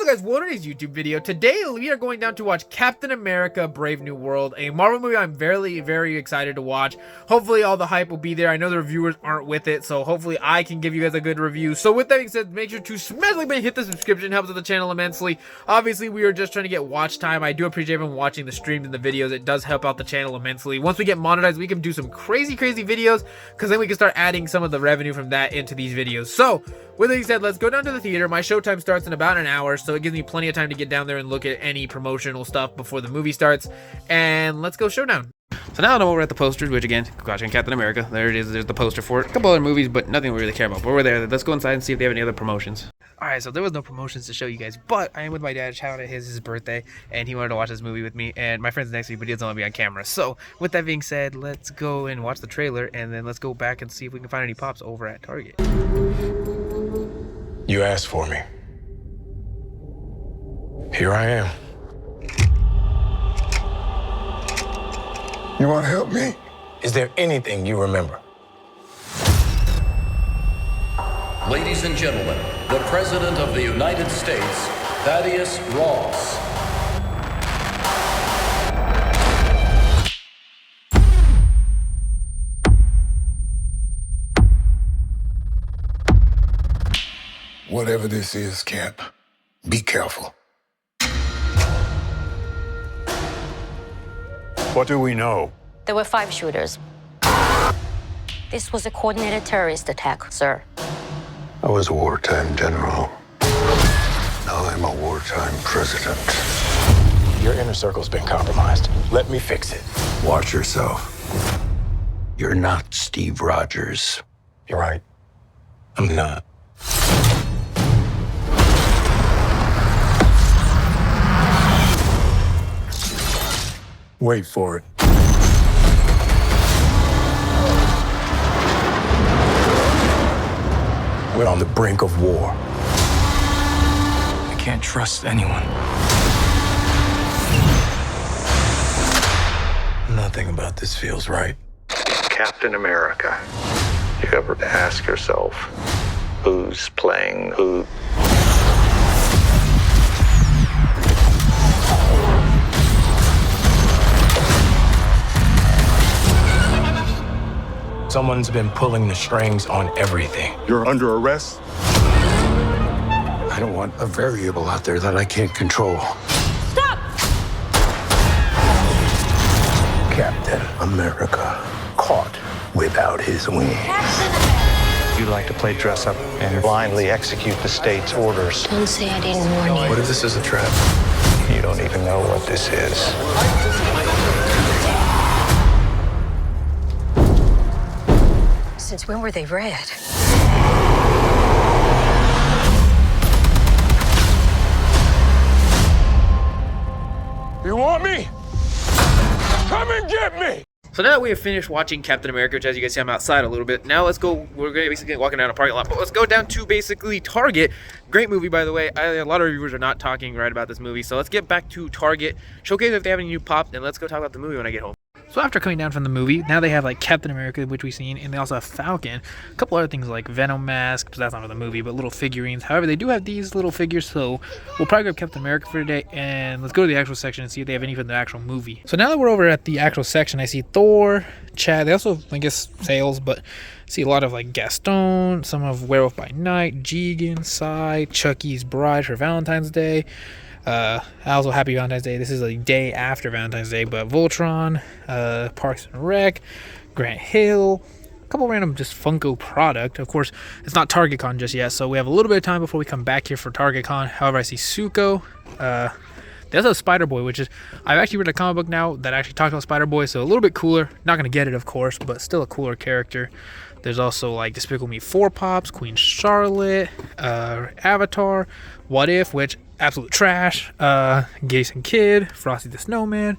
guys, welcome to today's YouTube video. Today we are going down to watch Captain America Brave New World, a Marvel movie I'm very excited to watch. Hopefully all the hype will be there. I know the reviewers aren't with it, so hopefully I can give you guys a good review. So with that being said, make sure to smash the like button, hit the subscription, helps with the channel immensely. Obviously we are just trying to get watch time. I do appreciate everyone watching the streams and the videos. It does help out the channel immensely. Once we get monetized, we can do some crazy videos, because then we can start adding some of the revenue from that into these videos. So with that being said, let's go down to the theater. My showtime starts in about an hour, so it gives me plenty of time to get down there and look at any promotional stuff before the movie starts. And let's go showdown. So now we're at the posters, which again, watching Captain America. There it is. There's the poster for it. A couple other movies, but nothing we really care about. But we're there. Let's go inside and see if they have any other promotions. Alright, so there was no promotions to show you guys, but I am with my dad. Shout out his birthday, and he wanted to watch this movie with me. And my friend's next to me, but he doesn't want to be on camera. So with that being said, let's go and watch the trailer, and then let's go back and see if we can find any pops over at Target. You asked for me. Here I am. You want to help me? Is there anything you remember? Ladies and gentlemen, the President of the United States, Thaddeus Ross. Whatever this is, Cap, be careful. What do we know? There were 5 shooters. This was a coordinated terrorist attack, sir. I was a wartime general. Now I'm a wartime president. Your inner circle's been compromised. Let me fix it. Watch yourself. You're not Steve Rogers. You're right. I'm not. Wait for it. We're on the brink of war. I can't trust anyone. Nothing about this feels right. Captain America. You ever ask yourself, who's playing who? Someone's been pulling the strings on everything. You're under arrest? I don't want a variable out there that I can't control. Stop! Captain America caught without his wings. You like to play dress up and blindly execute the state's orders. Don't say I didn't warn you. What if this is a trap? You don't even know what this is. Since when were they red? You want me? Come and get me! So now that we have finished watching Captain America, which as you guys see I'm outside a little bit, now let's go, we're basically walking down a parking lot, but let's go down to basically Target. Great movie, by the way. A lot of reviewers are not talking right about this movie, so let's get back to Target, showcase if they have any new pops, and let's go talk about the movie when I get home. So after coming down from the movie, now they have like Captain America, which we've seen, and they also have Falcon. A couple other things like Venom masks, that's not for the movie, but little figurines. However, they do have these little figures, so we'll probably grab Captain America for today, and let's go to the actual section and see if they have any from the actual movie. So now that we're over at the actual section, I see Thor, Chad, they also, I guess, sales, but I see a lot of like Gaston, some of Werewolf by Night, Jigen, Psy, Chucky's Bride for Valentine's Day. Also happy Valentine's Day. This is a day after Valentine's Day, but Voltron, Parks and Rec, Grant Hill, a couple random just Funko product. Of course, it's not Target Con just yet, so we have a little bit of time before we come back here for Target Con. However, I see Suko. They also have Spider-Boy, which is, I've actually read a comic book now that actually talks about Spider-Boy, so a little bit cooler. Not going to get it, of course, but still a cooler character. There's also like Despicable Me 4 pops, Queen Charlotte, Avatar, What If, which absolute trash, Jason Kidd, Frosty the Snowman,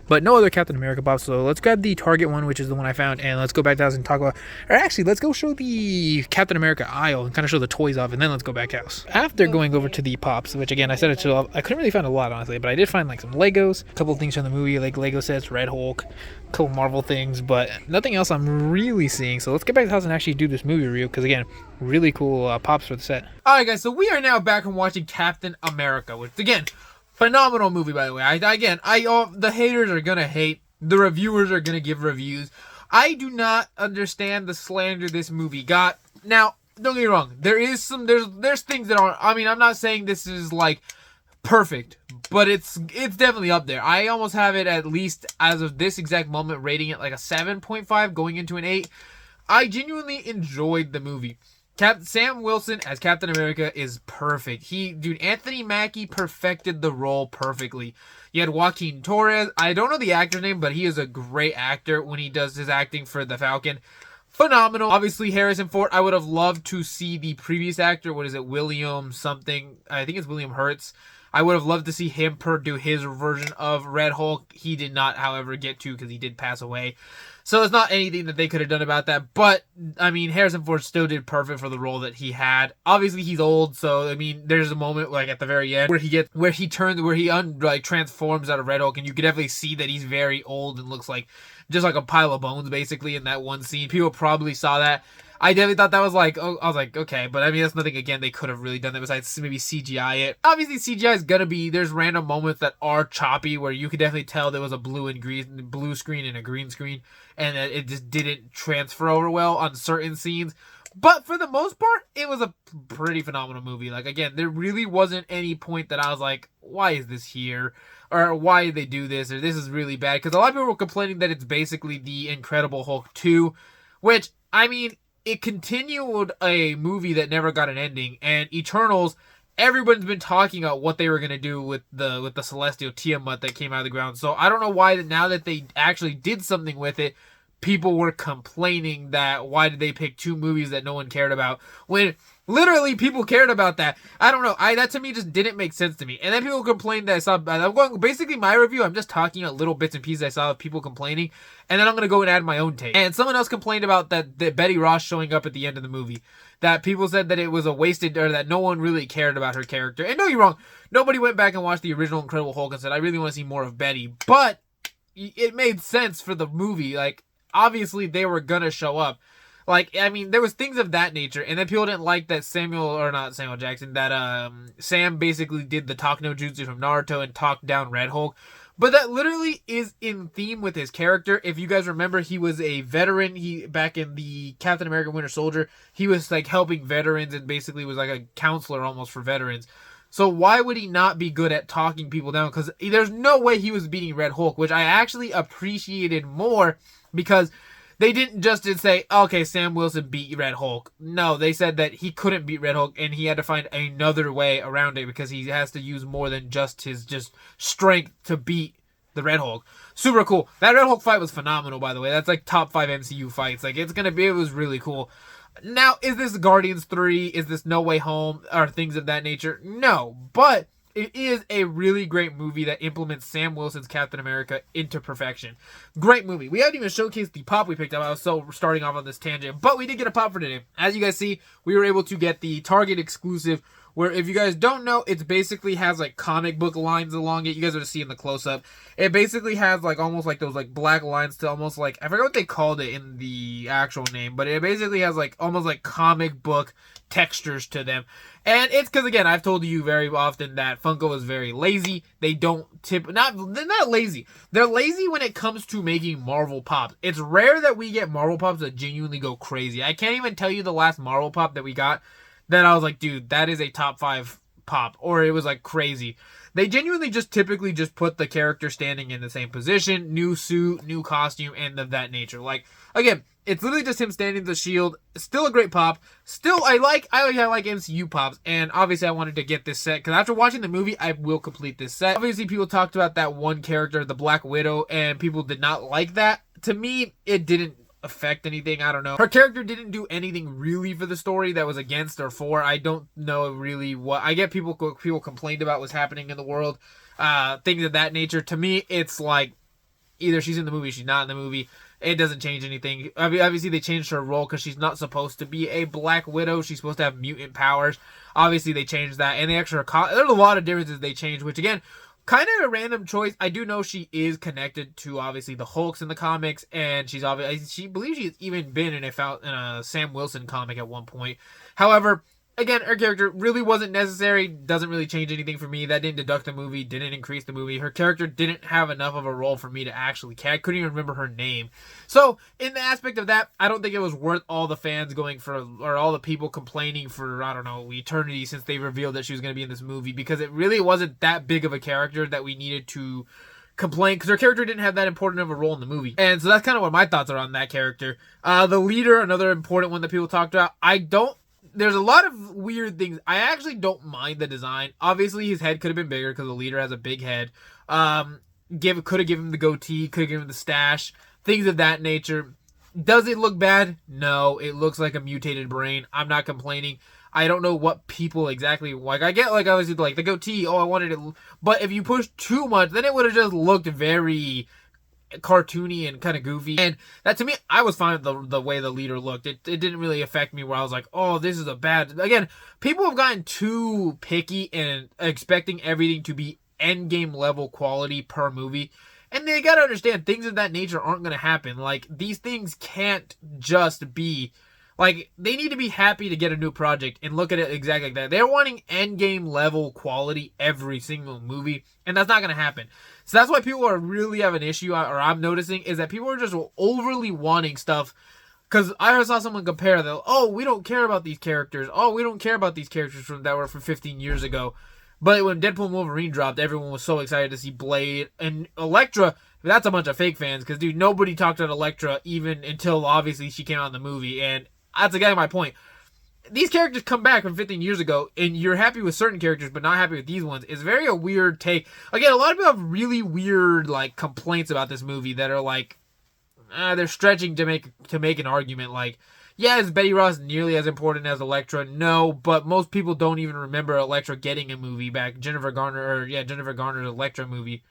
but no other Captain America pops. So let's grab the Target one, which is the one I found, and let's go back to house and talk about, or actually let's go show the Captain America aisle and kind of show the toys off, and then let's go back house. After going over to the pops, which again I said it to, I couldn't really find a lot honestly, but I did find like some Legos, a couple of things from the movie like Lego sets, Red Hulk, a couple Marvel things, but nothing else I'm really seeing. So let's get back to the house and actually do this movie review, because again, really cool pops for the set. Alright guys, so we are now back from watching Captain America, which again, phenomenal movie by the way. The haters are gonna hate, the reviewers are gonna give reviews. I do not understand the slander this movie got. Now, don't get me wrong, there's things that aren't, I mean, I'm not saying this is like perfect, but it's definitely up there. I almost have it, at least as of this exact moment, rating it like a 7.5 going into an 8. I genuinely enjoyed the movie. Sam Wilson as Captain America is perfect. Anthony Mackie perfected the role perfectly. You had Joaquin Torres. I don't know the actor's name, but he is a great actor when he does his acting for the Falcon. Phenomenal. Obviously, Harrison Ford, I would have loved to see the previous actor. What is it? William something. I think it's William Hurts. I would have loved to see him do his version of Red Hulk. He did not, however, get to, because he did pass away. So it's not anything that they could have done about that. But, I mean, Harrison Ford still did perfect for the role that he had. Obviously, he's old, so, I mean, there's a moment, like, at the very end where he transforms out of Red Hulk, and you can definitely see that he's very old and looks like just like a pile of bones, basically, in that one scene. People probably saw that. I definitely thought that was like, I was like, okay, but I mean, that's nothing, again, they could have really done that besides maybe CGI it. Obviously, CGI is gonna be, there's random moments that are choppy where you could definitely tell there was a blue screen and a green screen, and that it just didn't transfer over well on certain scenes. But for the most part, it was a pretty phenomenal movie. Like, again, there really wasn't any point that I was like, why is this here? Or why did they do this? Or this is really bad. Because a lot of people were complaining that it's basically the Incredible Hulk 2, which, I mean, it continued a movie that never got an ending. And Eternals, everyone's been talking about what they were going to do with the Celestial Tiamat that came out of the ground. So I don't know why now that they actually did something with it, people were complaining that why did they pick two movies that no one cared about when literally people cared about that. I don't know. That to me just didn't make sense to me. And then people complained that I saw, I'm going, basically my review, I'm just talking about little bits and pieces I saw of people complaining, and then I'm going to go and add my own take. And someone else complained about that Betty Ross showing up at the end of the movie. That people said that it was a wasted, or that no one really cared about her character. And don't get me wrong, nobody went back and watched the original Incredible Hulk and said, I really want to see more of Betty. But it made sense for the movie. Like, obviously they were gonna show up. Like, I mean, there was things of that nature, and then people didn't like that Sam basically did the talk no jutsu from Naruto and talked down Red Hulk. But that literally is in theme with his character. If you guys remember, he was a veteran. Back in the Captain America Winter Soldier, he was like helping veterans and basically was like a counselor almost for veterans. So why would he not be good at talking people down? Because there's no way he was beating Red Hulk, which I actually appreciated more, because they didn't just say, okay, Sam Wilson beat Red Hulk. No, they said that he couldn't beat Red Hulk and he had to find another way around it, because he has to use more than just his strength to beat the Red Hulk. Super cool. That Red Hulk fight was phenomenal, by the way. That's like top 5 MCU fights. Like, it was really cool. Now, is this Guardians 3? Is this No Way Home? Or things of that nature? No, but it is a really great movie that implements Sam Wilson's Captain America into perfection. Great movie. We haven't even showcased the pop we picked up. I was so starting off on this tangent, but we did get a pop for today. As you guys see, we were able to get the Target exclusive, where if you guys don't know, it basically has like comic book lines along it. You guys are to see in the close-up. It basically has like almost like those like black lines to almost like, I forgot what they called it in the actual name, but it basically has like almost like comic book textures to them. And it's because, again, I've told you very often that Funko is very lazy. They don't they're not lazy. They're lazy when it comes to making Marvel pops. It's rare that we get Marvel pops that genuinely go crazy. I can't even tell you the last Marvel pop that we got that I was like, dude, that is a top 5 pop, or it was like crazy. They genuinely just typically just put the character standing in the same position, new suit, new costume, and of that nature. Like, again, it's literally just him standing the shield. Still a great pop. Still, I like MCU pops, and obviously I wanted to get this set, because after watching the movie, I will complete this set. Obviously, people talked about that one character, the Black Widow, and people did not like that. To me, it didn't affect anything. I don't know. Her character didn't do anything really for the story that was against or for. I don't know really what. I get people complained about what's happening in the world, things of that nature. To me, it's like, Either she's in the movie, she's not in the movie. It doesn't change anything. Obviously, they changed her role because she's not supposed to be a Black Widow. She's supposed to have mutant powers. Obviously, they changed that. And the extra... There's a lot of differences they changed, which, again, kind of a random choice. I do know she is connected to, obviously, the Hulks in the comics. And she's obviously... She believes she's even been in a Sam Wilson comic at one point. However... Again, her character really wasn't necessary. Doesn't really change anything for me. That didn't deduct the movie. Didn't increase the movie. Her character didn't have enough of a role for me to actually care. I couldn't even remember her name. So, in the aspect of that, I don't think it was worth all the fans going for, or all the people complaining for, I don't know, eternity since they revealed that she was going to be in this movie. Because it really wasn't that big of a character that we needed to complain, because her character didn't have that important of a role in the movie. And so that's kind of what my thoughts are on that character. The leader, another important one that people talked about. There's a lot of weird things. I actually don't mind the design. Obviously, his head could have been bigger because the leader has a big head. Could have given him the goatee, could have given him the stash, things of that nature. Does it look bad? No, it looks like a mutated brain. I'm not complaining. I don't know what people exactly like. I get like obviously like the goatee. Oh, I wanted it, but if you push too much, then it would have just looked very cartoony and kind of goofy. And that, to me, I was fine with the way the leader looked. It didn't really affect me where I was like, oh, this is a bad... Again, people have gotten too picky and expecting everything to be endgame level quality per movie. And they gotta understand, things of that nature aren't gonna happen. Like, these things can't just be... Like, they need to be happy to get a new project and look at it exactly like that. They're wanting endgame level quality every single movie, and that's not going to happen. So that's why people are really have an issue, or I'm noticing, is that people are just overly wanting stuff. Because I saw someone compare that, oh, we don't care about these characters. Oh, we don't care about these characters that were from 15 years ago. But when Deadpool and Wolverine dropped, everyone was so excited to see Blade. And Elektra, that's a bunch of fake fans. Because, dude, nobody talked about Elektra even until, obviously, she came out in the movie. And that's again my point. These characters come back from 15 years ago, and you're happy with certain characters, but not happy with these ones. It's very a weird take. Again, a lot of people have really weird like complaints about this movie that are like, they're stretching to make an argument. Like, yeah, is Betty Ross nearly as important as Elektra? No, but most people don't even remember Elektra getting a movie back. Jennifer Garner's Elektra movie.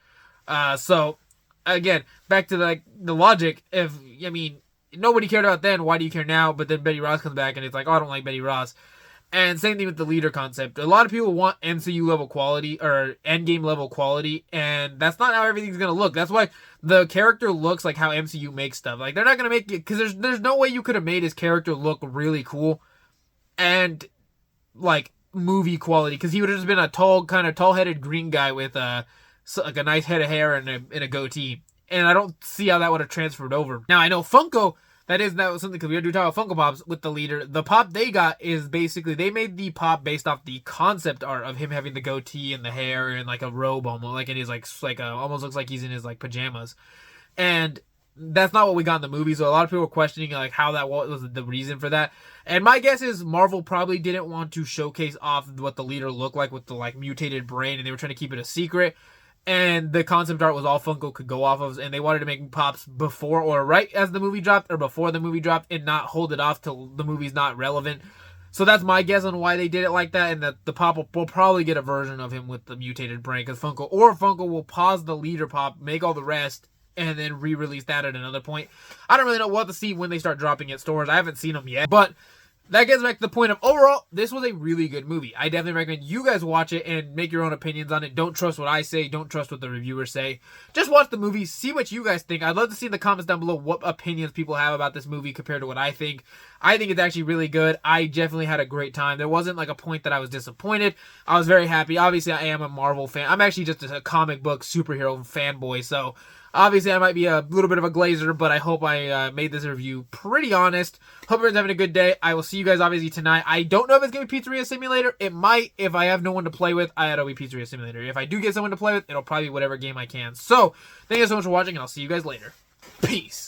So again, back to the logic. Nobody cared about then, why do you care now? But then Betty Ross comes back and it's like, oh, I don't like Betty Ross. And same thing with the leader concept. A lot of people want MCU level quality or endgame level quality, and that's not how everything's going to look. That's why the character looks like how MCU makes stuff. Like, they're not going to make it, because there's no way you could have made his character look really cool and like movie quality, because he would have just been a tall-headed green guy with like a nice head of hair and a goatee. And I don't see how that would have transferred over. Now, I know Funko, that was something, because we do talk about Funko Pops with the leader. The pop they got is basically, they made the pop based off the concept art of him having the goatee and the hair and like a robe almost, like in his almost looks like he's in his like pajamas. And that's not what we got in the movie, so a lot of people were questioning like how that was the reason for that. And my guess is Marvel probably didn't want to showcase off what the leader looked like with the like mutated brain, and they were trying to keep it a secret. And the concept art was all Funko could go off of, and they wanted to make pops before or right as the movie dropped or before the movie dropped, and not hold it off till the movie's not relevant. So that's my guess on why they did it like that, and that the pop will probably get a version of him with the mutated brain, because Funko will pause the leader pop, make all the rest, and then re-release that at another point. I don't really know what to see when they start dropping at stores. I haven't seen them yet, but that gets back to the point of, overall, this was a really good movie. I definitely recommend you guys watch it and make your own opinions on it. Don't trust what I say. Don't trust what the reviewers say. Just watch the movie. See what you guys think. I'd love to see in the comments down below what opinions people have about this movie compared to what I think. I think it's actually really good. I definitely had a great time. There wasn't like a point that I was disappointed. I was very happy. Obviously, I am a Marvel fan. I'm actually just a comic book superhero fanboy, so obviously, I might be a little bit of a glazer, but I hope I made this review pretty honest. Hope everyone's having a good day. I will see you guys obviously tonight. I don't know if it's going to be Pizzeria Simulator. It might. If I have no one to play with, it'll be Pizzeria Simulator. If I do get someone to play with, it'll probably be whatever game I can. So, thank you so much for watching, and I'll see you guys later. Peace.